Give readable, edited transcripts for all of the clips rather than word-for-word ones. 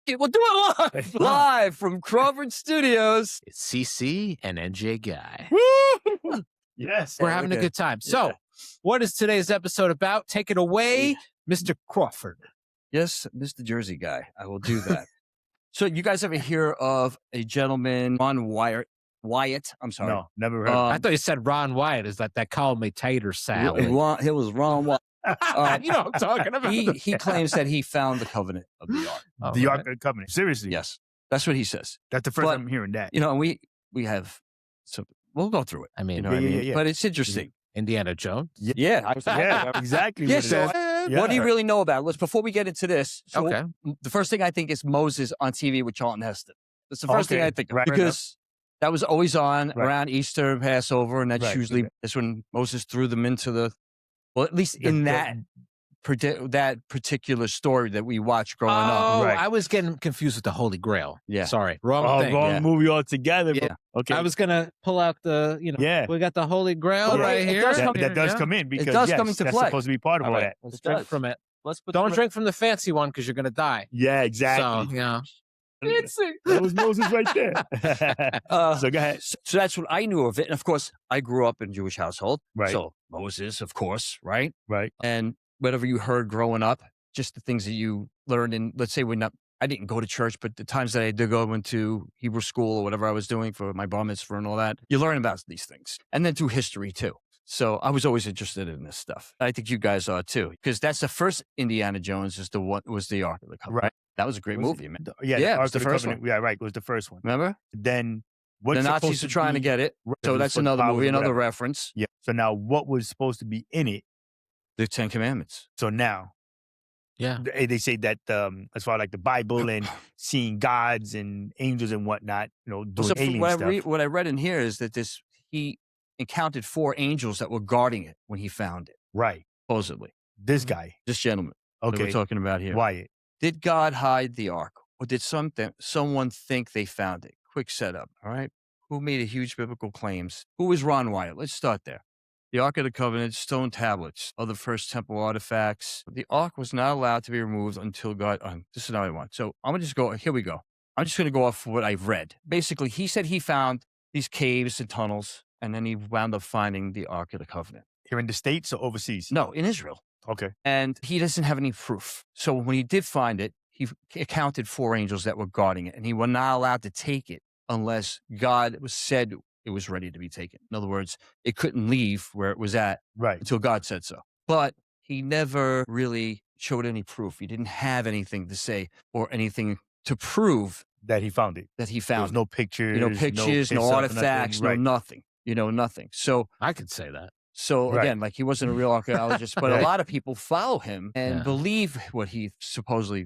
it. We'll do it live. Live from Crawford Studios. It's CC and NJ Guy. Woo! Yes. We're having a good time. So, what is today's episode about? Take it away, Mr. Crawford. Yes, Mr. Jersey Guy. I will do that. So, you guys ever hear of a gentleman, Ron Wyatt? I'm sorry. No, never heard. I thought you said Ron Wyatt. Is that call me tater salad? It was Ron Wyatt. You know what I'm talking about. He claims that he found the covenant of the Ark. Oh, the right. Ark of the Covenant. Seriously. Yes. That's what he says. That's the first time I'm hearing that. You know, and we have some, we'll go through it. I mean, you know what I mean? yeah. But it's interesting. Indiana Jones. Yeah. Yeah, exactly. Yeah, what it so is. what do you really know about it? Before we get into this, so Okay. the first thing I think is Moses on TV with Charlton Heston. That's the first thing I think of. Right. Because that was always on Right. around Easter and Passover, and that's Right. usually that's when Moses threw them into the, well, at least in that particular story that we watched growing up. Oh, Right. I was getting confused with the Holy Grail. Yeah. Sorry. Wrong thing. wrong yeah. movie altogether. Bro. Yeah. Okay. I was going to pull out the, Yeah. we got the Holy Grail Well, right it here. does that does Yeah. come in because does yes, come into that's play. supposed to be part of all All that. right. Let's It drink does. from it. Let's put Don't drink from the fancy one because you're going to die. Yeah, exactly. So, yeah. That was Moses right there. So go ahead. So that's what I knew of it. And of course, I grew up in a Jewish household. Right. So Moses, of course, right? Right. And whatever you heard growing up, just the things that you learned in, let's say I didn't go to church, but the times that I did go into Hebrew school or whatever I was doing for my bar mitzvah and all that, you learn about these things. And then through history too. So I was always interested in this stuff. I think you guys are too, because that's the first Indiana Jones was the Ark of the Covenant. Right. That was a great movie, man. Yeah, Yeah, Ark it's the of first Covenant. Yeah, right. It was the first one. Remember? Then The Nazis are trying to get it. So that's another movie, another reference. Yeah. So now what was supposed to be in it? The Ten Commandments. So now Yeah. they say that as far as like the Bible and seeing gods and angels and whatnot, doing So alien what stuff. what I read in here is that he encountered 4 angels that were guarding it when he found it, Right. supposedly. This guy. This gentleman that we're Okay. talking about here. Wyatt. Did God hide the Ark, or did someone think they found it? Quick setup, all right? Who made a huge biblical claims? Who is Ron Wyatt? Let's start there. The Ark of the Covenant, stone tablets of the first temple artifacts. The Ark was not allowed to be removed until God. This is another one. So I'm going to just go. Here we go. I'm just going to go off what I've read. Basically, he said he found these caves and tunnels, and then he wound up finding the Ark of the Covenant. Here in the States or overseas? No, in Israel. Okay. And he doesn't have any proof. So when he did find it, he counted 4 angels that were guarding it, and he was not allowed to take it unless God said it was ready to be taken. In other words, it couldn't leave where it was at Right. until God said so. But he never really showed any proof. He didn't have anything to say or anything to prove That he found it. that he There was found no pictures. no pictures, no picture, artifacts, nothing. no Right. nothing. Nothing. So I could say that. Right. again, like he wasn't a real archaeologist, but Right. a lot of people follow him and Yeah. believe what he supposedly,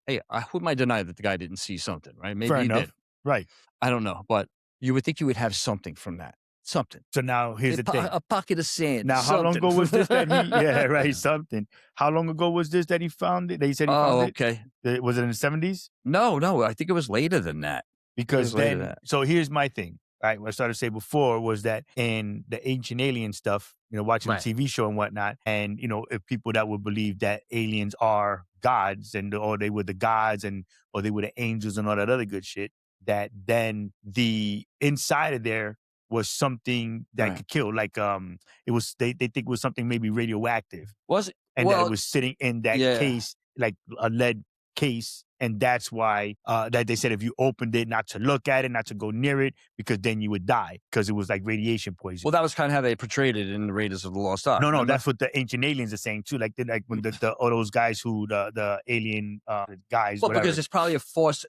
hey, who might deny that the guy didn't see something, right? Maybe Fair he enough. did. Right. I don't know, but you would think you would have something from that. Something. So now here's the thing. A pocket of sand. Now, how long something. ago was this that he? Yeah, right. Something. How long ago was this that he found it? They said he Oh, found okay. it. Was it in the 70s? No, I think it was later than that. Because later than then, that. so here's my thing. Right, what I started to say before was that in the ancient alien stuff, watching Right. the TV show and whatnot, and if people that would believe that aliens are gods or they were the gods or they were the angels and all that other good shit, that then the inside of there was something that Right. could kill. Like it was they think it was something maybe radioactive, Was it? and that Well, it was sitting in that yeah. case, like a lead case. And that's why that they said if you opened it, not to look at it, not to go near it, because then you would die because it was like radiation poison. Well, that was kind of how they portrayed it in the Raiders of the Lost Ark. no, remember? that's what the ancient aliens are saying too. Like when all those guys who the alien guys. Well, whatever. because it's probably a force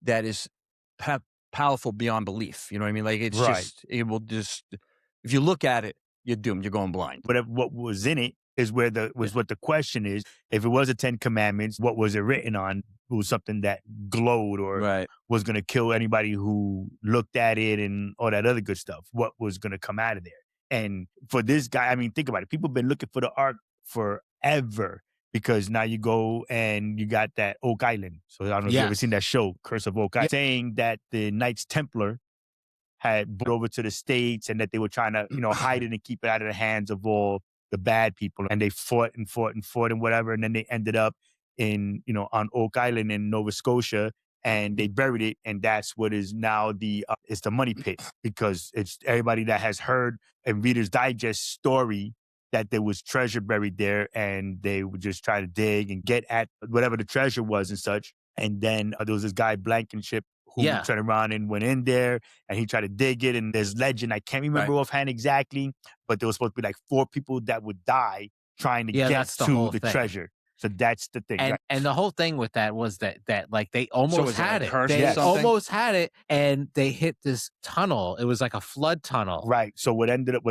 that is powerful beyond belief. You know what I mean? Like it's Right. just, it will just, if you look at it, you're doomed. You're going blind. But what was in it is what the question is. If it was a 10 Commandments, what was it written on? It was something that glowed or Right. was going to kill anybody who looked at it and all that other good stuff. What was going to come out of there? And for this guy, I mean, think about it. People have been looking for the Ark forever because now you go and you got that Oak Island. So I don't know if you've ever Yes. seen that show, Curse of Oak Island, saying that the Knights Templar had brought over to the States and that they were trying to, hide it and keep it out of the hands of all the bad people. And they fought and whatever. And then they ended up in, on Oak Island in Nova Scotia, and they buried it, and that's what is now it's the money pit, because it's everybody that has heard a Reader's Digest story that there was treasure buried there, and they would just try to dig and get at whatever the treasure was and such. And then there was this guy Blankenship who turned around and went in there, and he tried to dig it. And there's legend, I can't remember offhand exactly, but there was supposed to be like 4 people that would die trying to get to the treasure. So that's the thing. And the whole thing with that was that like they almost had it. They almost had it, and they hit this tunnel. It was like a flood tunnel. Right. So what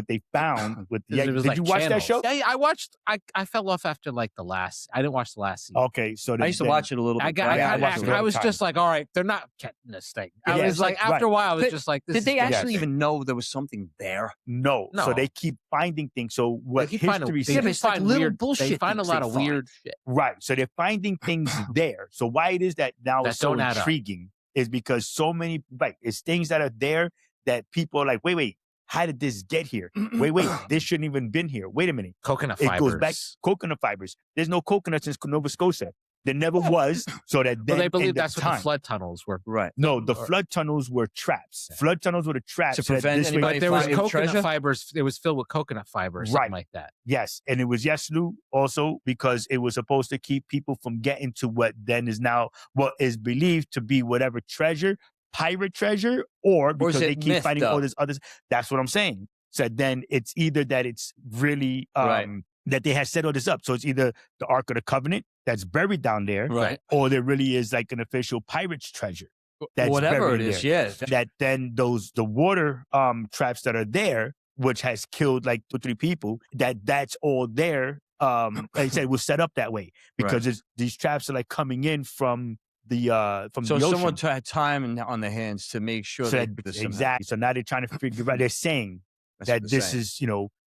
they found with did you watch that show? Yeah, I watched. I fell off after like I didn't watch the last season. Okay, so I used to watch it a little bit. I was just like, all right, they're not getting this thing. I was like, after a while, I was just like, did they actually even know there was something there? No. So they keep finding things. So what history says? It's like little bullshit. They find a lot of weird shit. Right. So they're finding things there. So why it is that now it's so intriguing is because so many, it's things that are there that people are like, wait, how did this get here? Wait, this shouldn't even been here. Wait a minute. Coconut fibers. It goes back, coconut fibers. There's no coconuts in Nova Scotia. There never was. So that then, they believe that's what the flood tunnels were. Right. No, the flood tunnels were traps. Flood tunnels were the traps. To prevent anybody but there was coconut treasure? Fibers. It was filled with coconut fibers, something like that. Yes. And it was Yeslu also because it was supposed to keep people from getting to what then is now what is believed to be whatever treasure, pirate treasure, or because they keep finding all this others. That's what I'm saying. So then it's either that it's really that they had set all this up. So it's either the Ark of the Covenant that's buried down there, or there really is like an official pirate's treasure. That's whatever it is, That then the water traps that are there, which has killed like 2 or 3 people, that's all there. Like I said, it was set up that way because these traps are like coming in from the ocean. So someone had time on their hands to make sure exactly. So now they're trying to figure out. They're saying that this is,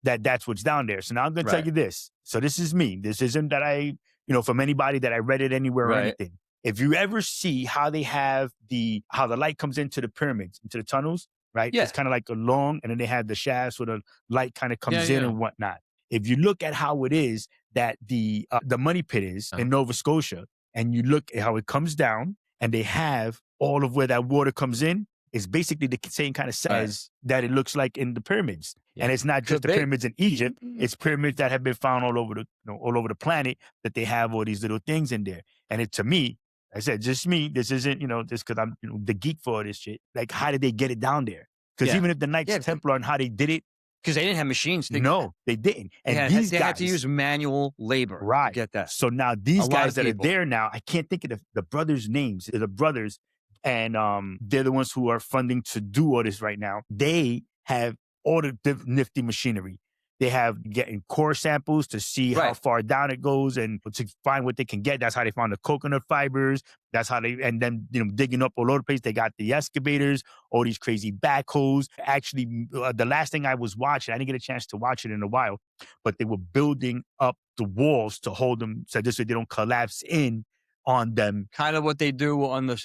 that's what's down there. So now I'm going to tell you this. So this is me. This isn't that I, from anybody that I read it anywhere or anything. If you ever see how they have how the light comes into the pyramids, into the tunnels, right? Yeah. It's kind of like a long, and then they have the shafts where the light kind of comes in and whatnot. If you look at how it is that the money pit is in Nova Scotia, and you look at how it comes down, and they have all of where that water comes in, is basically the same kind of size that it looks like in the pyramids. Yeah. And it's not just the pyramids in Egypt; it's pyramids that have been found all over the planet that they have all these little things in there. And to me, I said, just me. This isn't just because I'm the geek for all this shit. Like, how did they get it down there? Because even if the Knights Templar and how they did it, because they didn't have machines. No, they didn't. And they had to use manual labor. Right. To get that. So now these guys that are there now, I can't think of the brothers' names. They're the brothers. And they're the ones who are funding to do all this right now. They have all the nifty machinery. They have getting core samples to see how far down it goes and to find what they can get. That's how they found the coconut fibers. That's how and then digging up all over the place. They got the excavators, all these crazy backhoes. Actually, the last thing I was watching, I didn't get a chance to watch it in a while, but they were building up the walls to hold them so this way they don't collapse in on them. Kind of what they do on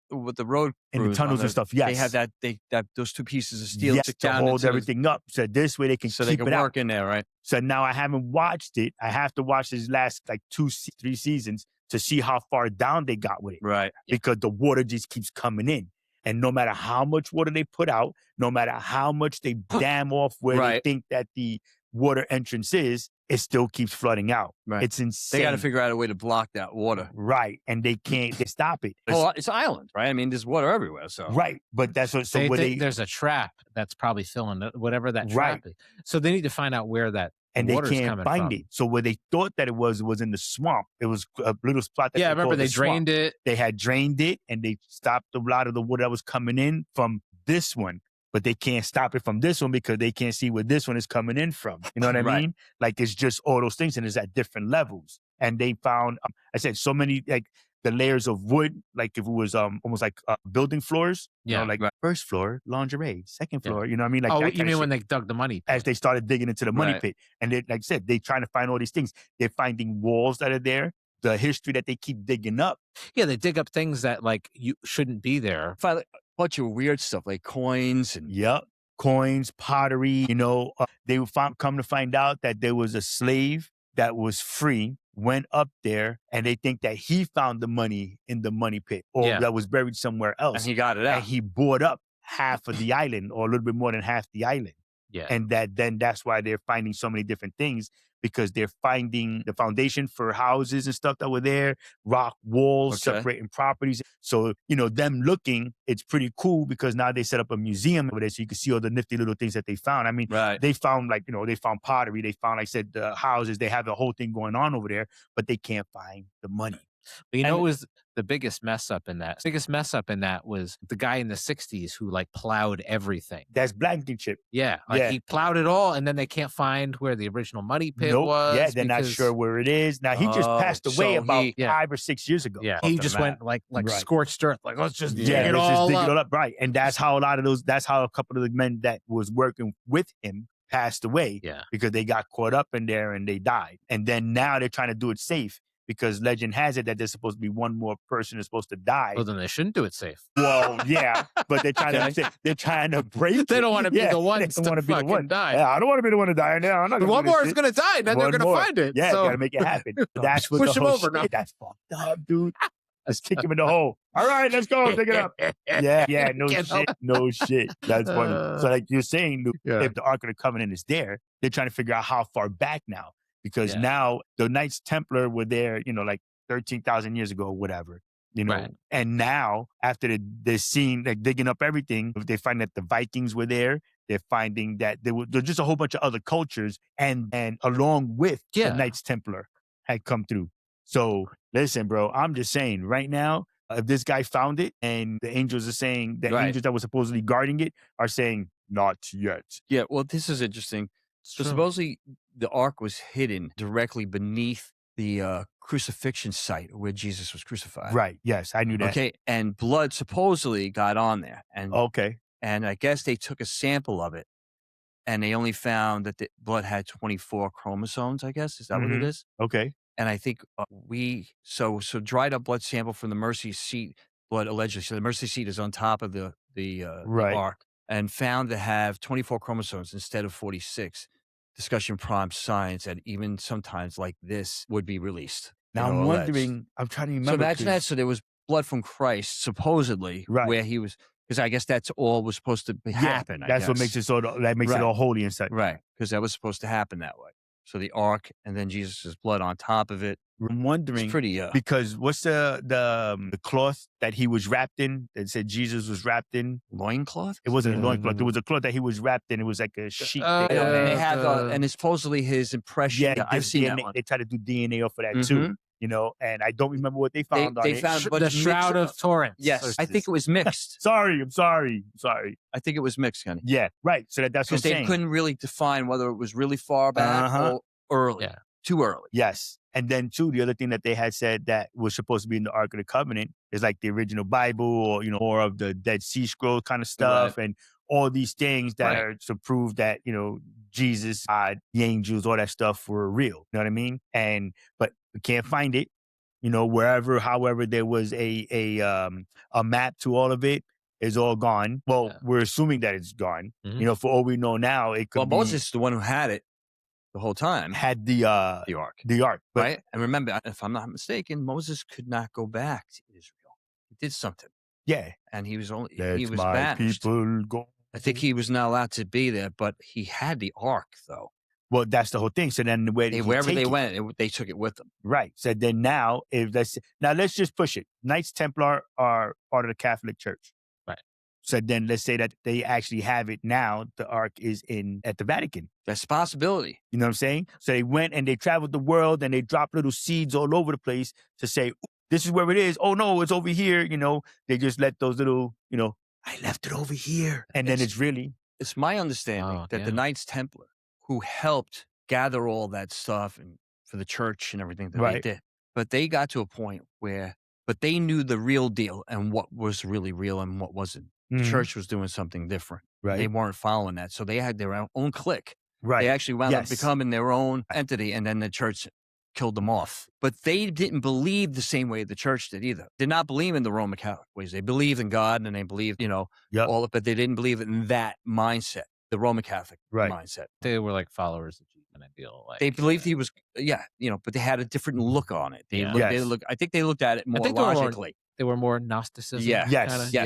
with the road in the tunnels and stuff. Yes, they have that those 2 pieces of steel to hold everything up. So this way they can keep it work out. In there, right? So now I haven't watched it. I have to watch these last 2-3 seasons to see how far down they got with it. Right. Because the water just keeps coming in. And no matter how much water they put out, no matter how much they dam off where they think that the water entrance is, it still keeps flooding out. Right. It's insane. They got to figure out a way to block that water. Right. And they can't stop it. It's island, right? I mean, there's water everywhere. So right. But that's what there's a trap that's probably filling whatever that trap is. So they need to find out where that and water's they can't find it. So where they thought that it was in the swamp. It was a little spot that I remember they drained it. They had drained it and they stopped a lot of the water that was coming in from this one. But they can't stop it from this one because they can't see where this one is coming in from. You know what I mean? Like, it's just all those things, and it's at different levels. And they found, I said, so many, like, the layers of wood, like if it was almost like building floors, first floor, lingerie, second floor, you know what I mean? Like, you mean when they dug the money pit? As they started digging into the money pit. And they, like I said, they're trying to find all these things. They're finding walls that are there, the history that they keep digging up. Yeah, they dig up things that, like, you shouldn't be there. Bunch of weird stuff like coins and coins, pottery. They would come to find out that there was a slave that was free went up there and they think that he found the money in the money pit or that was buried somewhere else. And he got it out. And he bought up half of the island or a little bit more than half the island. Yeah. And that's why they're finding so many different things, because they're finding the foundation for houses and stuff that were there, rock walls, separating properties. So, them looking, it's pretty cool because now they set up a museum over there so you can see all the nifty little things that they found. I mean, they found they found pottery. They found, like I said, the houses. They have the whole thing going on over there, but they can't find the money. But what was the biggest mess up in that? Biggest mess up in that was the guy in the 60s who plowed everything. That's Blankenship. Yeah. He plowed it all, and then they can't find where the original money pit was. Yeah, they're not sure where it is. Now, he just passed away about 5 or 6 years ago. Yeah. He just went like scorched earth. Let's just dig it all up. up. Right. And that's how a couple of the men that was working with him passed away. Yeah. Because they got caught up in there and they died. And then now they're trying to do it safe, because legend has it that there's supposed to be one more person that's supposed to die. Well, then they shouldn't do it safe. Well, yeah, but they're trying to break. They don't want to be the ones to fucking die. Yeah, I don't want to be the one to die now. I'm not one more is going to die, and then they're going to find it. Yeah, got to make it happen. That's what push him over now. That's fucked up, dude. Let's kick him in the hole. All right, let's go. Take it up. Yeah, no shit. That's funny. So like you're saying, if the Ark of the Covenant is there, they're trying to figure out how far back now. Because now the Knights Templar were there, like 13,000 years ago or whatever, Right. And now after they're seeing, digging up everything, they find that the Vikings were there. They're finding that there's just a whole bunch of other cultures, and along with the Knights Templar had come through. So listen, bro, I'm just saying right now, if this guy found it and the angels are saying, the angels that were supposedly guarding it are saying, not yet. Yeah, well, this is interesting. So supposedly the Ark was hidden directly beneath the crucifixion site where Jesus was crucified. Right. Yes, I knew that. Okay, and blood supposedly got on there. And and I guess they took a sample of it, and they only found that the blood had 24 chromosomes, I guess. Is that what it is? Okay. And I think so dried up blood sample from the mercy seat blood allegedly. So the mercy seat is on top of the Ark, and found to have 24 chromosomes instead of 46. Discussion prompts science that even sometimes like this would be released. Now I'm wondering, I'm trying to remember. So imagine that. So there was blood from Christ, supposedly, where he was, because I guess that's all was supposed to happen. That's what makes it it all holy and such. Right. Because that was supposed to happen that way. So the Ark and then Jesus' blood on top of it. I'm wondering, it's pretty, because what's the cloth that he was wrapped in that said Jesus was wrapped in? Loincloth? It wasn't a loincloth. It was a cloth that he was wrapped in. It was like a sheet. And they have, and it's supposedly his impression. Yeah, I've seen that one. They tried to do DNA off of that too. And I don't remember what they found on it. They found the Shroud of Turin. Yes, I think it was mixed. I'm sorry. I think it was mixed, Kenny. Yeah, right. So that's what I'm saying. Because they couldn't really define whether it was really far back or early. Yeah. Too early. Yes. And then too, the other thing that they had said that was supposed to be in the Ark of the Covenant is like the original Bible, or more of the Dead Sea Scroll kind of stuff, and all these things that are to prove that Jesus, God, the angels, all that stuff were real. You know what I mean? But we can't find it. Wherever, however, there was a map to all of it, is all gone. Well, we're assuming that it's gone. For all we know now, it could be. Well, Moses is the one who had it the whole time. Had the Ark. The Ark. Right? And remember, if I'm not mistaken, Moses could not go back to Israel. He did something. Yeah. And he was Let my banished. people go. I think he was not allowed to be there, but he had the Ark, though. Well, that's the whole thing. So then wherever they went, they took it with them. Right. So then now, let's just push it. Knights Templar are part of the Catholic Church. Right. So then let's say that they actually have it now. The Ark is at the Vatican. That's a possibility. You know what I'm saying? So they went and they traveled the world and they dropped little seeds all over the place to say, this is where it is. Oh, no, it's over here. They just let those little, I left it over here. And then it's really. It's my understanding that the Knights Templar, who helped gather all that stuff and for the church and everything that they did. But they got to a point but they knew the real deal and what was really real and what wasn't. The church was doing something different. Right. They weren't following that. So they had their own clique. Right. They actually wound up becoming their own entity, and then the church killed them off. But they didn't believe the same way the church did either. Did not believe in the Roman Catholic ways. They believed in God and they believed, but they didn't believe in that mindset. The Roman Catholic mindset. They were like followers of Jesus. kind of deal. Like They believed he was, but they had a different look on it. Yeah. I think they looked at it more think they were more- logically. they were more Gnosticism. Yeah. Yes. kinda. Yeah,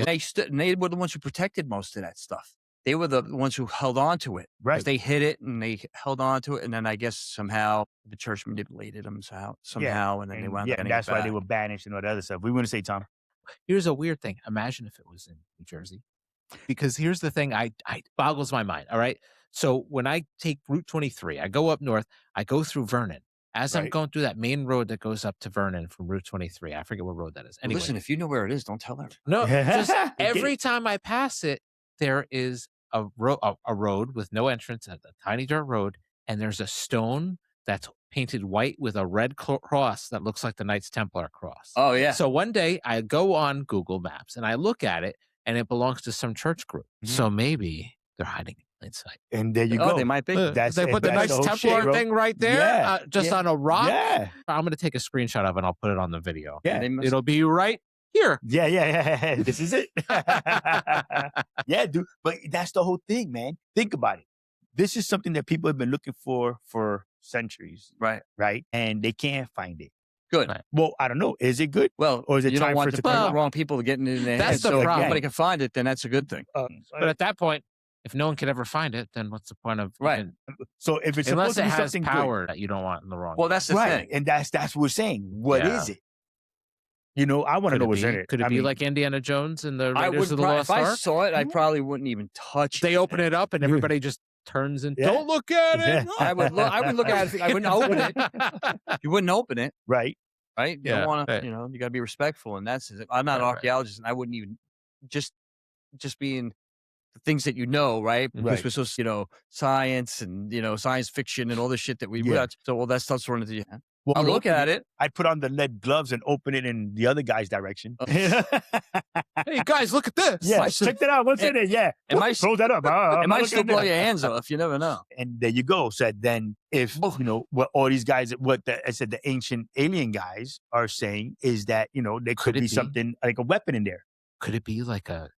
and they were the ones who protected most of that stuff. They were the ones who held on to it. 'Cause Right. they hid it and they held on to it, and then I guess somehow the church manipulated them somehow, and then they wound up getting that's it why back. they were banished and all the other stuff. We want to say, Tom. Here's a weird thing. Imagine if it was in New Jersey. Because here's the thing, I boggles my mind. All right. So when I take Route 23, I go up north, I go through Vernon. As I'm Right. going through that main road that goes up to Vernon from Route 23, I forget what road that is. Anyway, Listen, if you know where it is, don't tell them. no, just Okay. every time I pass it, there is a road with no entrance, a tiny dirt road, and there's a stone that's painted white with a red cross that looks like the Knights Templar cross. Oh yeah. So one day I go on Google Maps and I look at it, and it belongs to some church group. Mhm. So maybe they're hiding in plain sight. And there you go. They might be. That's They it. put the That's Knights the whole Templar shit, bro. thing right there, Yeah. just on a rock. Yeah. I'm going to take a screenshot of it and I'll put it on the video. Yeah. They must- It'll be right here. Yeah. This is it. Yeah, dude. But that's the whole thing, man. Think about it. This is something that people have been looking for centuries, right. right? And they can't find it. Good. Right. Well, I don't know. Is it good? Well, Or is it you time don't for want it the to turn off? wrong people getting in there. That's the so problem. If nobody can find it, then that's a good thing. But at that point, if no one could ever find it, then what's the point of Right. even- So if it's unless supposed to it be has something power that you don't want in the wrong. Well, that's the good, right? thing. And that's what we're saying. What is Yeah. it? You know, I want to Could know it what's be? in it. Could it I be mean, like Indiana Jones and the I Raiders would of the if Lost I Ark? saw it, I probably wouldn't even touch it. They open it up and everybody just turns and Yeah. don't look at it. Yeah. I would look at it. I wouldn't open it. You wouldn't open it, right? right? You Yeah, don't want right. to. You got to be respectful, and that's. I'm not an Right, right. archaeologist, and I wouldn't even just being the things that right? Because Right. we're supposed, science and science fiction and all this shit that we Yeah. watch. So all that stuff's running through your head. Well, I'll we'll look open at it. I'd put on the lead gloves and open it in the other guy's direction. Oh. Hey guys, look at this. Yeah, might still- check that out. What's in it? Yeah. it might- Throw that up. It might still blow your hands off. You never know. And there you go. So then if, what all these guys, the ancient alien guys are saying is that, there could Could it be be? something like a weapon in there. Could it be used like a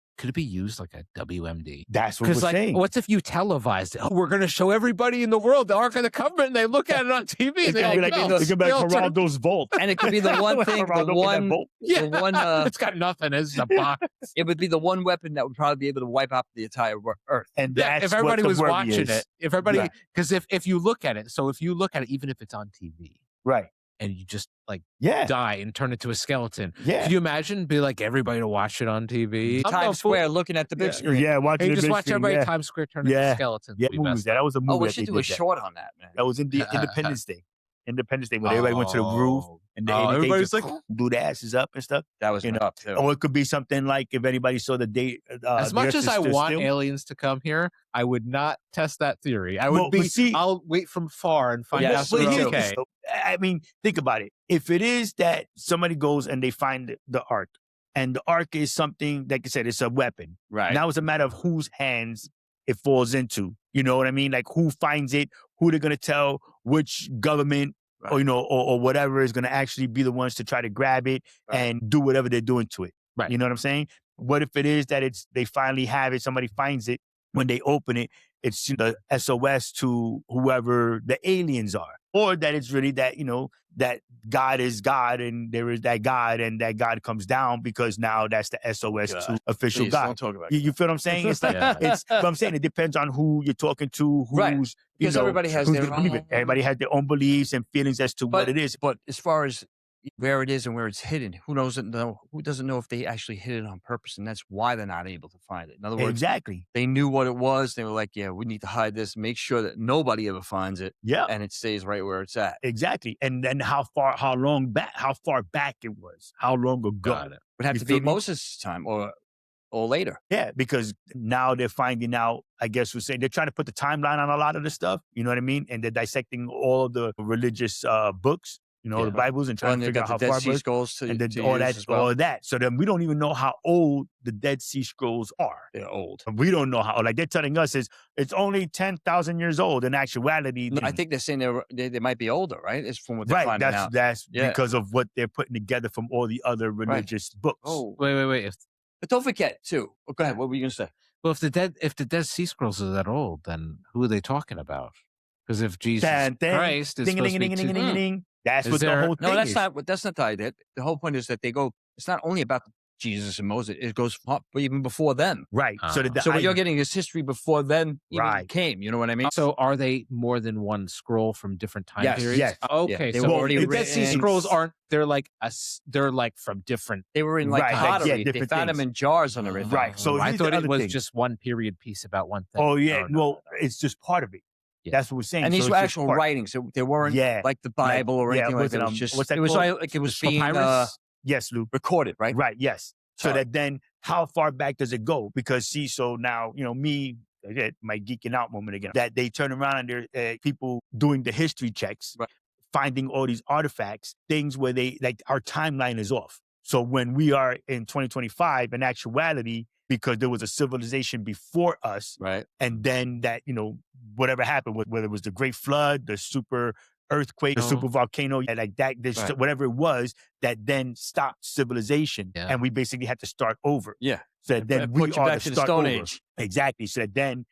WMD? That's what we're Because saying. what's if you televised it? Oh, we're going to show everybody in the world the Ark of the Covenant, and they look at it on TV. It's And they gonna be like, go, it's gonna be like they'll turn- Geraldo's vault. And it could be the one thing, Geraldo the with that one, vault. Yeah. the one. It's got nothing. It's a box. It would be the one weapon that would probably be able to wipe out the entire Earth. And Yeah, that's if everybody what the was worry watching is. it, if everybody, Right. because if you look at it, even if it's on TV Right. and you just Yeah. die and turn into a skeleton, Yeah. could you imagine be like everybody to watch it on TV? I'm no Times fool. Square looking at the big screen. Yeah. Watching And you the just big watch screen, everybody yeah. in Times Square turn Yeah. into skeletons. Yeah, We movies. messed That was a movie. Oh, we that should they do a did that. short on that, man. That was in the Independence Day. Independence Day, when everybody went to the roof Oh. and the Oh, alien everybody's just like- blew their asses up and stuff. That was up too. Or it could be something like if anybody saw the date. As the much Earth as is I still want still. aliens to come here, I would not test that theory. I would Well, but see- I'll wait from far and find Yes, out if But they're here's- okay. I mean, think about it. If it is that somebody goes and they find the Ark, and the Ark is something, like I said, it's a weapon. Right. Now it's a matter of whose hands it falls into. You know what I mean? Like who finds it, who they're gonna tell, which government, or or whatever is gonna actually be the ones to try to grab it and do whatever they're doing to it. Right. You know what I'm saying? What if it is that they finally have it, somebody finds it, when they open it, it's the SOS to whoever the aliens are, or that it's really that that God is God and there is that God and that God comes down because now that's the SOS to God. official Please, God. don't talk about You feel what I'm saying? It's like Yeah. it's. But I'm saying it depends on who you're talking to, who's Right. Because everybody has who's their gonna believe it. own- Everybody has their own beliefs and feelings as to what it is. But as far as where it is and where it's hidden, who doesn't know if they actually hid it on purpose, and that's why they're not able to find it. In other words, Exactly. they knew what it was. They were like, yeah, we need to hide this, make sure that nobody ever finds it, Yeah. and it stays right where it's at. Exactly. And then how far back it was, how long ago. Got it. Would have You to be feel me? Moses' time or later. Yeah, because now they're finding out, I guess we're saying, they're trying to put the timeline on a lot of this stuff, you know what I mean? And they're dissecting all the religious books, Yeah. the Bibles, and Well, trying and to they figure got out how the Dead far Sea back. Scrolls to, And then to all use that, as well. all of that. So then we don't even know how old the Dead Sea Scrolls are. They're old. We don't know how. Like they're telling us it's only 10,000 years old. In actuality, No, I think they're saying they might be older, right? It's from what they're right. finding out. That's Yeah. because of what they're putting together from all the other religious books. Oh, Wait. but don't forget too. Oh, go ahead. What were you gonna say? If the Dead Sea Scrolls are that old, then who are they talking about? Because if Jesus Dun, dun, Christ is ding, supposed ding, to be ding, ding, ding, two, ding. That's Is what the there- whole thing No, that's is. not the idea. The whole point is that they go. It's not only about Jesus and Moses. It goes even before them. Right. So that the So what you're idea- getting is history before then even Right. came. You know what I mean? So are they more than one scroll from different time Yes, periods? yes. Okay, Yeah, they so were already the Dead Sea written. Scrolls aren't. They're like they're like from different. They were in like Right, like, yeah, pottery. They different found things. them in jars and everything. Right. So I here's the thought it other was thing. just one period piece about one thing. Oh yeah. No. Well, it's just part of it. Yeah. That's what we're saying. And So these it's were just actual part. writings. They weren't Yeah. like the Bible or anything like what's that. It was it, just. what's that It was called? like it was The being papyrus? Yes, Lou. recorded, right? Right. Yes. So Sorry. that then, how far back does it go? Because see, so now me. Again, my geeking out moment again. That they turn around and there people doing the history checks, Right. finding all these artifacts, things where they like our timeline is off. So when we are in 2025, in actuality, because there was a civilization before us, Right. and then that whatever happened, whether it was the Great Flood, the super earthquake, the super volcano, like that, Right. whatever it was, that then stopped civilization, Yeah. and we basically had to start over. Yeah. So that then It we put you are back to to the start Stone over. Age. Exactly. So that then,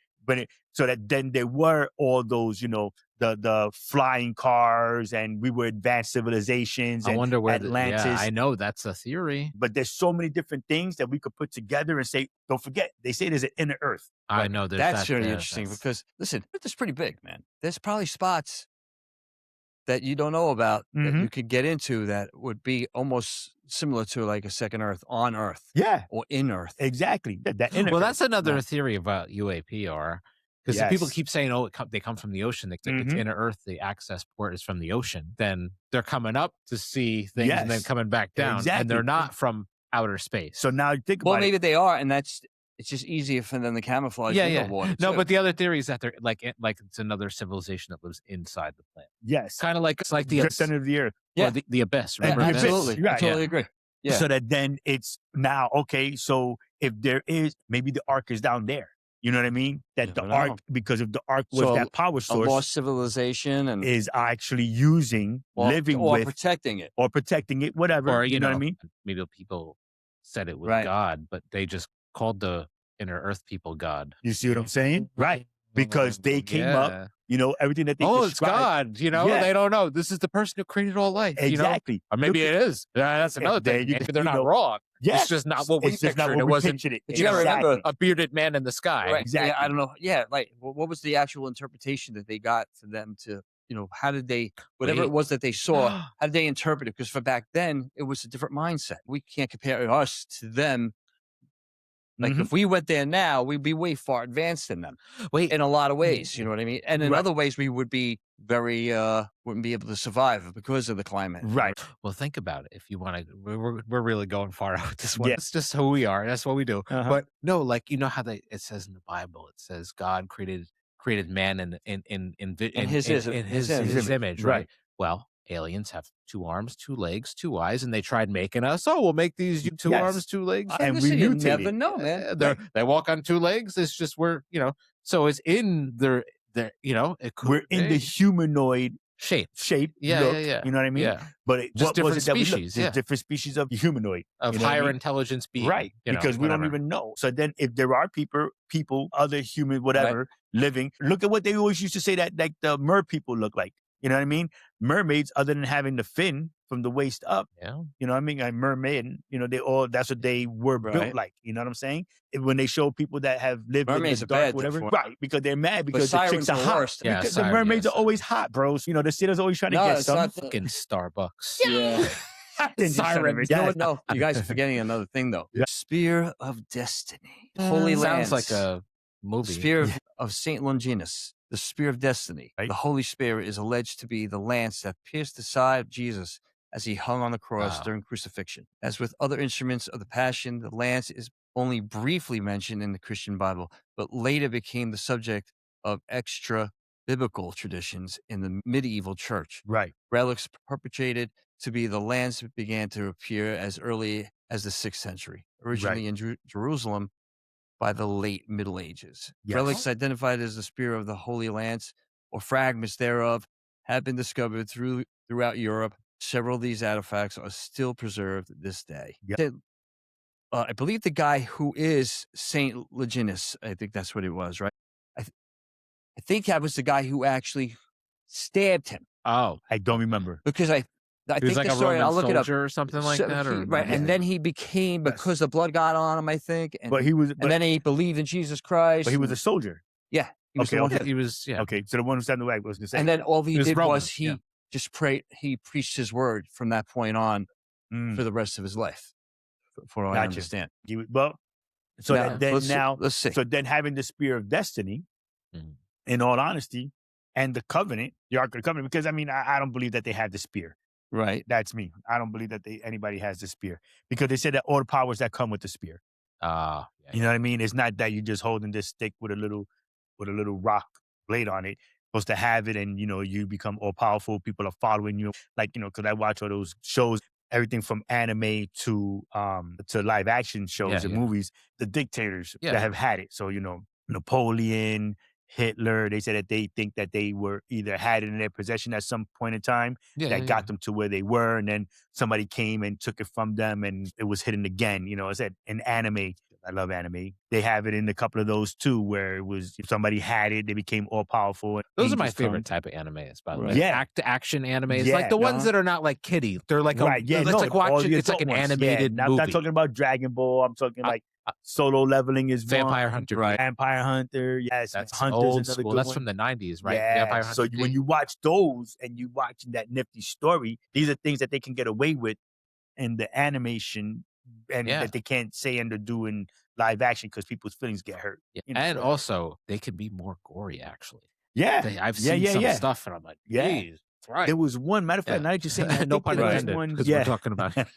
so that then there were all those, the flying cars, and we were advanced civilizations. I and wonder where Atlantis. I know that's a theory. But there's so many different things that we could put together and say, don't forget, they say there's an inner Earth. I know there's That's that very there. interesting That's- because listen, Earth is pretty big, man. There's probably spots that you don't know about that Mhm. you could get into that would be almost similar to like a second Earth on Earth Yeah, or in Earth. exactly. That inner well, Earth. that's another Right. theory about UAPR. Because people Yes. keep saying, "Oh, they come from the ocean." It's Mhm. inner Earth. The access port is from the ocean. Then they're coming up to see things, and then Yes. coming back down, Exactly. and they're not from outer space. So now think Well, about maybe it. they are, and it's just easier for them to camouflage in the water. No, too. but the other theory is that they're like it's another civilization that lives inside the planet. Yes. Kind of like it's like the The center of the earth. Yeah. the abyss. Yeah, Remember the Abyss? abyss. absolutely, Right, I totally yeah. agree. Yeah. So that then it's now, okay, so if there is, maybe the ark is down there. You know what I mean? That You the never ark, know. because if the ark was So that power A source, lost civilization and is actually using, living or with, protecting it. or protecting it, whatever. Or you know what I mean? maybe people said it was Right. God, but they just called the inner Earth people God. You see what I'm saying? Right. Because they came up, everything that they Oh, it's described. God. Yeah. They don't know. This is the person who created all life. Exactly. Or maybe Look it is. That's another there thing. you Maybe go. they're not wrong. Yes. It's just not what we It's just pictured. not what It we wasn't pictured it. But you gotta remember- a bearded man in the sky. Right. Exactly. Yeah, I don't know. Yeah, like what was the actual interpretation that they got for them to, how did they, whatever Wait. it was that they saw, how did they interpret it? Because for back then, it was a different mindset. We can't compare us to them. Like Mhm. if we went there now, we'd be way far advanced than them Wait, in a lot of ways. You know what I mean? And in Right. other ways, we would be very wouldn't be able to survive because of the climate. Right. well, think about it. If you want to, we're really going far out with this one. Yeah. It's just who we are. That's what we do. Uh-huh. But no, like how it says in the Bible, it says God created man in his image, right? Well, aliens have 2 arms, 2 legs, 2 eyes, and they tried making us. Oh, we'll make these 2 Yes. arms, 2 legs. And Listen, we you mutated. never know, man. They walk on 2 legs. It's just so it's in their it could We're in the be humanoid shape. Yeah, look, yeah. You know what I mean? Yeah, But Just what different was it that we looked? species, Just yeah. different species of humanoid. of You know what I higher mean? intelligence being, Right. Because we don't whatever. even know. So then if there are people, other human, whatever, living, look at what they always used to say that like the mer people look like. You know what I mean? Mermaids, other than having the fin from the waist up, Yeah. you know what I mean? Like mermaid, that's what they were built Right. like. You know what I'm saying? When they show people that have lived Mermaids in are the dark, bad, whatever, therefore. right? Because they're mad because the sirens chicks are are hot. worse. Yeah, Because the siren- mermaids yeah, are always hot, bros. The sailors always trying to No, get it's some. not. Fucking Starbucks. Yeah. Sirens. Yes. No, you guys are forgetting another thing though. Yeah. Spear of Destiny, Holy Sounds Lands. like a movie. Spear of Saint Longinus, the Spear of Destiny. Right. The Holy Spear is alleged to be the lance that pierced the side of Jesus as he hung on the cross Wow. during crucifixion. As with other instruments of the Passion, the lance is only briefly mentioned in the Christian Bible, but later became the subject of extra biblical traditions in the medieval church. Right. Relics perpetuated to be the lance began to appear as early as the 6th century, originally in Jerusalem by the late Middle Ages. Yes. Relics identified as the spear of the Holy Lance or fragments thereof have been discovered throughout Europe. Several of these artifacts are still preserved this day. Yep. I believe the guy who is Saint Longinus, I think that's what it was, right? I I think that was the guy who actually stabbed him. Oh, I don't remember. Because I he think was like the a story, Roman I'll look it up. soldier or something like So that, or right, no? and then he became, because the blood got on him, I think, and, But he was, and then he believed in Jesus Christ. but he was and- a soldier. yeah, he was the one. He was, yeah. Okay, so the one who said the way I was gonna say. And then all he He was did Roman, was he yeah. just prayed. He preached his word from that point on Mm, for the rest of his life, for what I Gotcha. understand. well, so Now, that then let's see- now, let's see. so then having the Spear of Destiny, Mhm. in all honesty, and the Covenant, the Ark of the Covenant, because I mean, I don't believe that they have the spear. Right. That's me. I don't believe that anybody has the spear, because they said that all the powers that come with the spear. Yeah, You know what I mean? It's not that you're just holding this stick with a little rock blade on it. Supposed to have it, and you become all powerful. People are following you, like because I watch all those shows, everything from anime to live action shows and movies. The dictators that have had it. So Napoleon, Hitler. They said that they think that they were either had it in their possession at some point in time that got them to where they were, and then somebody came and took it from them, and it was hidden again. I said in anime. I love anime. They have it in a couple of those too, where it was if somebody had it, they became all powerful. Those are my angels favorite come. type of animes, by the Right. way. Yeah. Action animes, Yeah, like the ones uh-huh. that are not like kiddie. They're like Right, yeah, it's no, like all watching. the It's like an adult ones, animated yeah. Now, movie. I'm not talking about Dragon Ball. I'm talking like Solo Leveling is Vampire one. Hunter. Right. Vampire Hunter, yes. That's Hunter's old another school. good That's one. from the 90s, right? Yeah. Vampire So Hunter. when you watch those and you watch that nifty story, these are things that they can get away with in the animation, and that they can't say and do in live action because people's feelings get hurt. And also they can be more gory. Actually, Yeah, I've seen some stuff, and I'm like, yeah. right. There was one, matter of fact, now that you're saying that, I No think pun there was intended, one, because we're talking about it.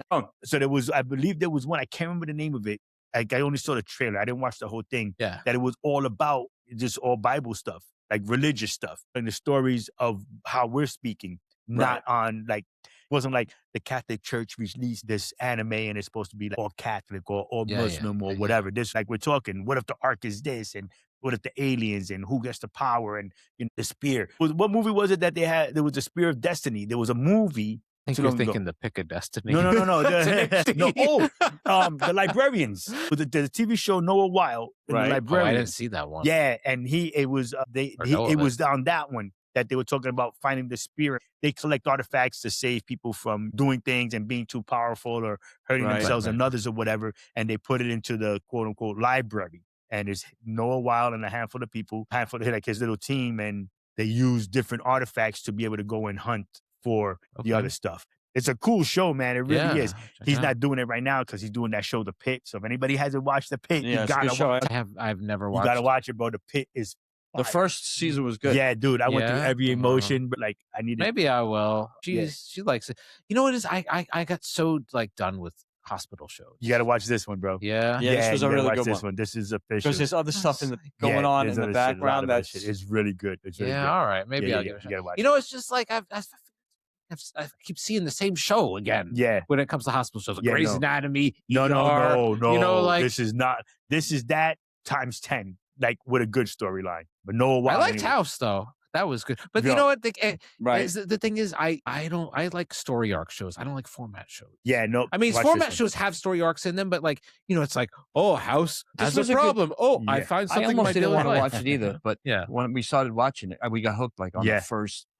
So there was, I believe there was one, I can't remember the name of it. I only saw the trailer. I didn't watch the whole thing. Yeah. That it was all about just all Bible stuff, like religious stuff, and the stories of how we're speaking, not on like, wasn't like the Catholic Church released this anime and it's supposed to be like all Catholic or all Muslim or whatever. This, like we're talking, what if the Ark is this, and what if the aliens, and who gets the power, and the spear. What movie was it that they had? There was the Spear of Destiny. There was a movie. I think you're thinking the Pick of Destiny. No. The Librarians. The TV show Noah Wyatt and the Oh, I Librarians. didn't see that one. Yeah, and it was on that one that they were talking about finding the spear. They collect artifacts to save people from doing things and being too powerful or hurting themselves and others or whatever, and they put it into the quote unquote library. And it's Noah Wyatt and a handful of people, like his little team, and they use different artifacts to be able to go and hunt for the other stuff. It's a cool show, man. It really is. He's not doing it right now because he's doing that show, The Pit. So if anybody hasn't watched The Pit, you gotta watch it. I've never watched. You gotta watch it, bro. The Pit is fire. The first season was good. Yeah, dude. I went through every emotion, but like I needed. Maybe I will. She likes it. You know what it is? I got so like done with hospital shows. You gotta watch this one, bro. Yeah. This was a really good one. This is official. Because there's other stuff going on in the background it's really good. It's really good. All right. Maybe I'll give it a shot. You know, it's just like I keep seeing the same show again. Yeah. When it comes to hospital shows, like Grey's Anatomy. No. You know, like this is that times 10, like with a good storyline. But no, I liked House though. That was good. But you know what? The thing is, I like story arc shows. I don't like format shows. Yeah, no. I mean, format shows have story arcs in them, but like, it's like, House has a problem. I find something. I almost didn't want to watch it either, but yeah, when we started watching it, we got hooked like on the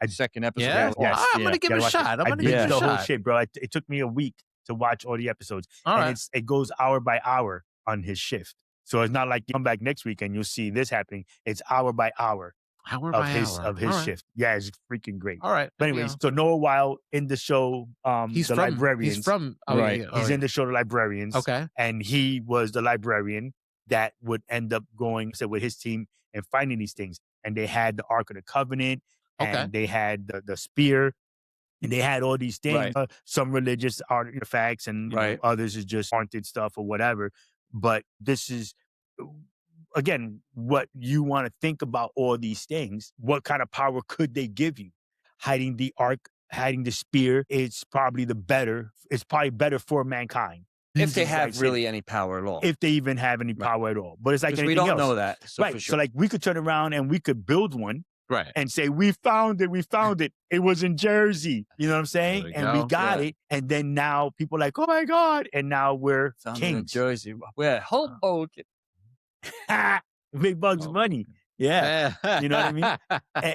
second episode. Yeah, I'm gonna give it a shot. I'm gonna give it a shot. The whole shit, bro. It took me a week to watch all the episodes. All right. It goes hour by hour on his shift. So it's not like you come back next week and you'll see this happening. It's hour by hour. Of his shift. Yeah, it's freaking great. All right. But anyways, so Noah Wyatt in the show, Librarians. He's from He's in the show, The Librarians. Okay. And he was the librarian that would end up going with his team and finding these things. And they had the Ark of the Covenant, and they had the spear, and they had all these things. Some religious artifacts, and others is just haunted stuff or whatever. But this is, again, what you want to think about all these things. What kind of power could they give you? Hiding the Ark, hiding the spear, it's probably better for mankind. If they have really any power at all. If they even have any power at all. But it's like anything we don't else. know that. So for sure. So like we could turn around and we could build one. Right. And say, we found it. It was in Jersey. You know what I'm saying? And we got it. And then now people are like, oh my God. And now we're found kings. In Jersey. We're Hoboken. Big Bugs Money. Yeah. You know what I mean?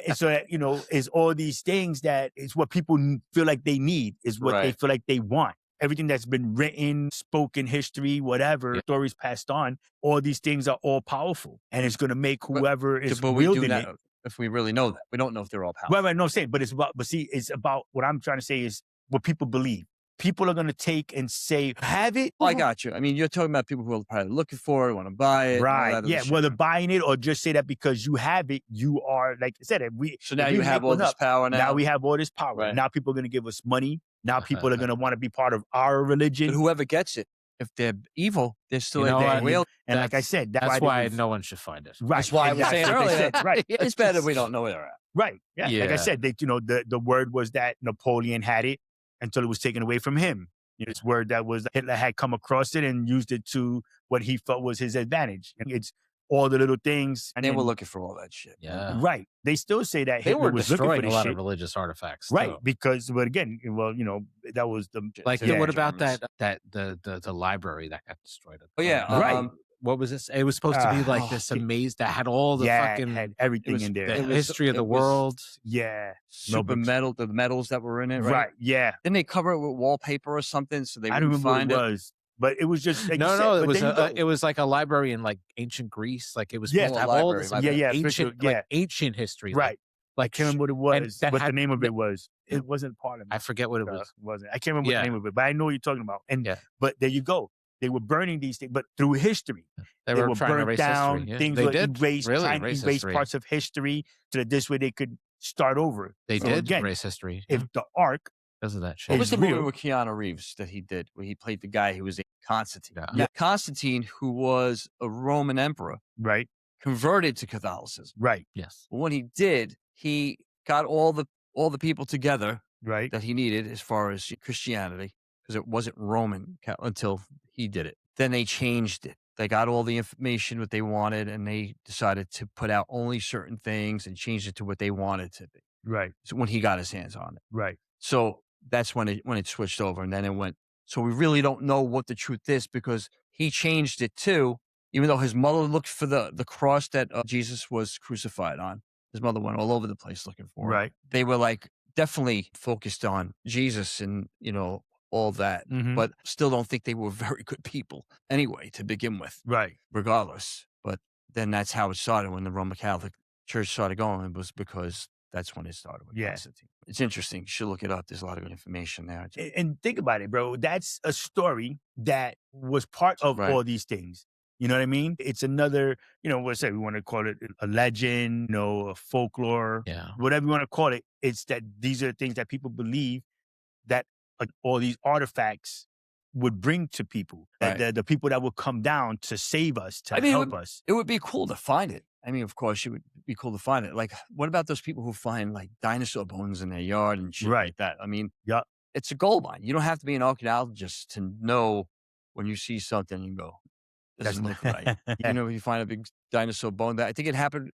And so that, is all these things that is what people feel like they need, is what they Right. feel like they want. Everything that's been written, spoken, history, whatever, Yeah. stories passed on, all these things are all powerful. And it's going to make whoever is But we do wielding it. that if we really know that. We don't know if they're all powerful. Right, no, I'm saying, but it's about what I'm trying to say is what people believe. People are going to take and say, have it. I got you. I mean, you're talking about people who are probably looking for it, want to buy it. Right. Yeah. Whether buying it or just say that because you have it, you are, like I said, so now you have all this power now. Now we have all this power. Right. Now people are going to give us money. Now people are going to want to be part of our religion. But whoever gets it, if they're evil, they're still real. And like I said, that's why no one should find it. Right. That's why I was saying earlier. Right. It's better if we don't know where they're at. Right. Yeah. Like I said, the word was that Napoleon had it until it was taken away from him. It's word that was Hitler had come across it and used it to what he felt was his advantage. And it's all the little things. And they were looking for all that shit. Yeah. Right. They still say that they Hitler were was looking for destroying this a lot shit. of religious artifacts. Right. Too. Because, but again, that was the what about the library that got destroyed? Oh yeah. Right. What was this? It was supposed to be like this amazing that had all the fucking had everything in there. The history of the world. Yeah. Super metal, the metals that were in it, right? Right. Yeah. Didn't they cover it with wallpaper or something so they I don't wouldn't remember find what it was. But it was just like it was like a library in like ancient Greece. Like it was supposed to have all this ancient history. Right. Like I can't remember what it was. What the name of it was. It wasn't part of it. I forget what it was. It wasn't. I can't remember the name of it, but I know what you're talking about. And but there you go. They were burning these things, but through history. They were trying to burnt erase down. history. Yeah. Things They were did erased, really trying to erase parts of history so that this way they could start over. They did erase history. If the Ark because of that shit. What was the movie with Keanu Reeves that he did where he played the guy who was Constantine? Yeah. Constantine, who was a Roman emperor, right, converted to Catholicism. Right. Yes. Well, when he did, he got all the people together, right, that he needed as far as Christianity, because it wasn't Roman until he did it. Then they changed it. They got all the information what they wanted, and they decided to put out only certain things and changed it to what they wanted to be. Right. So when he got his hands on it. Right. So that's when it switched over, and then it went. So we really don't know what the truth is because he changed it too. Even though his mother looked for the cross that Jesus was crucified on, his mother went all over the place looking for it. Right. They were like definitely focused on Jesus and all that, but still don't think they were very good people anyway to begin with. Right. Regardless, but then that's how it started when the Roman Catholic Church started going. It was because that's when it started with Constantine. It's interesting. You should look it up. There's a lot of good information there. And think about it, bro. That's a story that was part of all these things. You know what I mean? It's another, we want to call it a legend, a folklore, whatever you want to call it. It's that these are things that people believe that all these artifacts would bring to people. Right. The people that would come down to save us, to help us. It would be cool to find it. I mean, of course, it would be cool to find it. Like, what about those people who find like dinosaur bones in their yard and shit like that? I mean, it's a gold mine. You don't have to be an archaeologist to know when you see something and go, this doesn't look right. If you find a big dinosaur bone, I think it happened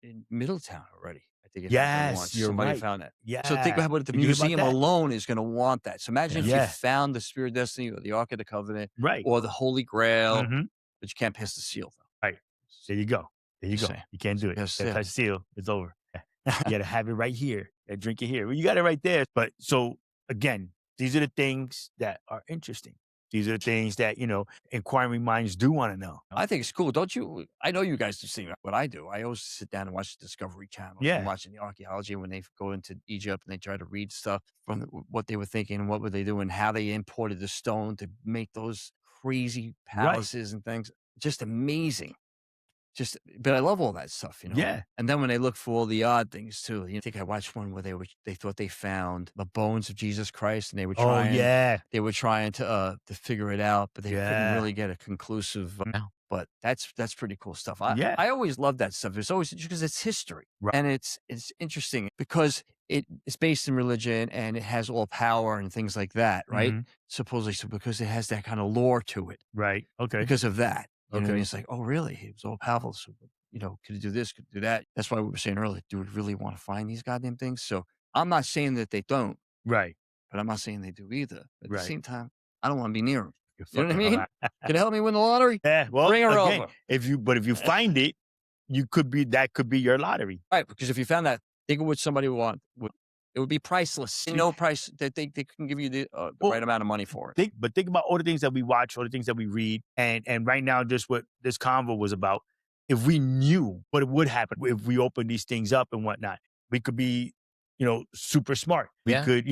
in Middletown already. I think it happened once. Somebody found that. Yeah. So think about it. The museum alone is going to want that. So imagine if you found the Spirit of Destiny or the Ark of the Covenant or the Holy Grail, but you can't pass the seal, though. Right. There you go. You can't do it. Touch the seal. It's over. You got to have it right here. Drink it here. Well, you got it right there. But so again, these are the things that are interesting. These are the things that, inquiring minds do want to know. I think it's cool. Don't you? I know you guys do see what I do. I always sit down and watch the Discovery Channel. I'm watching the archaeology when they go into Egypt and they try to read stuff from what they were thinking and what were they doing, how they imported the stone to make those crazy palaces and things. Just amazing. But I love all that stuff, Yeah. And then when they look for all the odd things too, I think I watched one where they thought they found the bones of Jesus Christ, and they were trying. They were trying to figure it out, but they couldn't really get a conclusive. But that's pretty cool stuff. I always love that stuff. It's always because it's history, and it's interesting because it's based in religion and it has all power and things like that, right? Supposedly, so because it has that kind of lore to it, right? Okay, because of that. It's like, oh, really? He was all powerful. So, could he do this? Could he do that? That's why we were saying earlier, do we really want to find these goddamn things? So I'm not saying that they don't. Right. But I'm not saying they do either. At the same time, I don't want to be near them. You know what I mean? Can you help me win the lottery? Yeah. Well, bring her again, over. If you find it, that could be your lottery. Right, because if you found that, think of what somebody would want. It would be priceless. No price that they can give you the right amount of money for it. Think about all the things that we watch, all the things that we read, and right now, just what this convo was about. If we knew what would happen if we open these things up and whatnot, we could be, super smart. We could,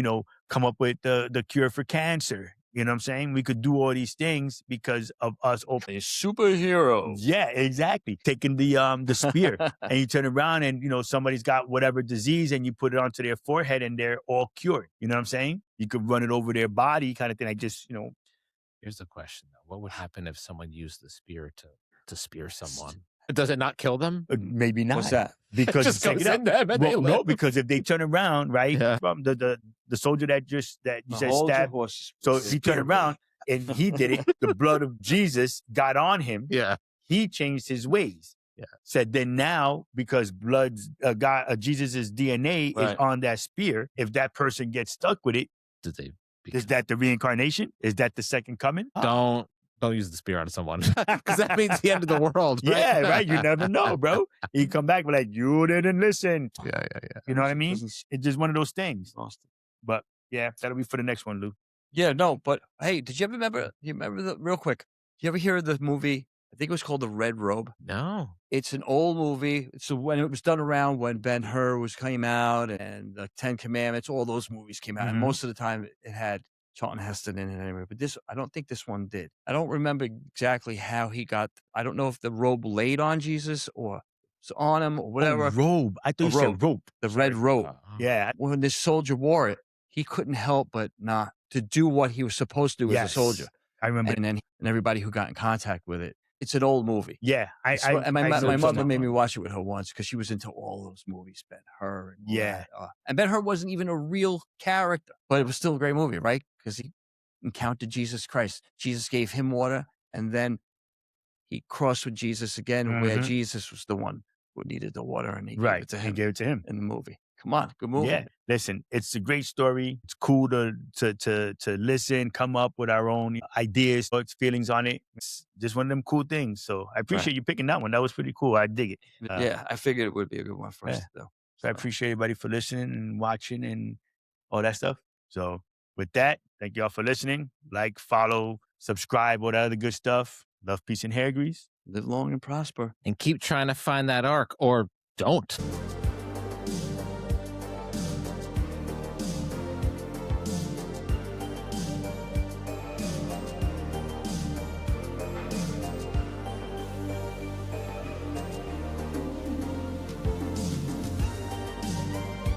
come up with the cure for cancer. You know what I'm saying? We could do all these things because of us opening. Superhero. Yeah, exactly. Taking the spear and you turn around and, somebody's got whatever disease and you put it onto their forehead and they're all cured. You know what I'm saying? You could run it over their body kind of thing. Here's the question, though. What would happen if someone used the spear to spear someone? Does it not kill them? Maybe not. What's that? Because Just goes in them and they no, live. because if they turn around, right, from the soldier that you said stabbed. So if he turned around and he did it, the blood of Jesus got on him. Yeah. He changed his ways. Yeah. Said then now, because Jesus' DNA is on that spear, if that person gets stuck with it, is that the reincarnation? Is that the second coming? Don't use the spear on someone because that means the end of the world. Right? Yeah, right. You never know, bro. You come back with you didn't listen. Yeah. You know what I mean? It's just one of those things. But yeah, that'll be for the next one, Lou. Yeah, no, but hey, did you ever remember? You remember real quick? Did you ever hear of the movie? I think it was called The Red Robe. No. It's an old movie. So when it was done around when Ben-Hur came out and the Ten Commandments, all those movies came out. And most of the time it had Charlton Heston in it anyway. But I don't think this one did. I don't remember exactly how he got, I don't know if the robe laid on Jesus or it's on him or whatever. Robe. I thought you said rope. The red robe. Yeah. When this soldier wore it, he couldn't help but not to do what he was supposed to do as a soldier. I remember. And everybody who got in contact with it. It's an old movie. Yeah. My mother made me watch it with her once because she was into all those movies, Ben-Hur. And that. And Ben-Hur wasn't even a real character, but it was still a great movie, right? Because he encountered Jesus Christ. Jesus gave him water, and then he crossed with Jesus again, where Jesus was the one who needed the water, and he gave it to him. He gave it to him in the movie. Come on, good movie. Yeah, listen, it's a great story. It's cool to listen, come up with our own ideas, thoughts, feelings on it. It's just one of them cool things. So I appreciate you picking that one. That was pretty cool. I dig it. Yeah, I figured it would be a good one for us to do. So I appreciate everybody for listening and watching and all that stuff. So with that, thank y'all for listening. Like, follow, subscribe, all that other good stuff. Love, peace, and hair grease. Live long and prosper. And keep trying to find that ark, or don't.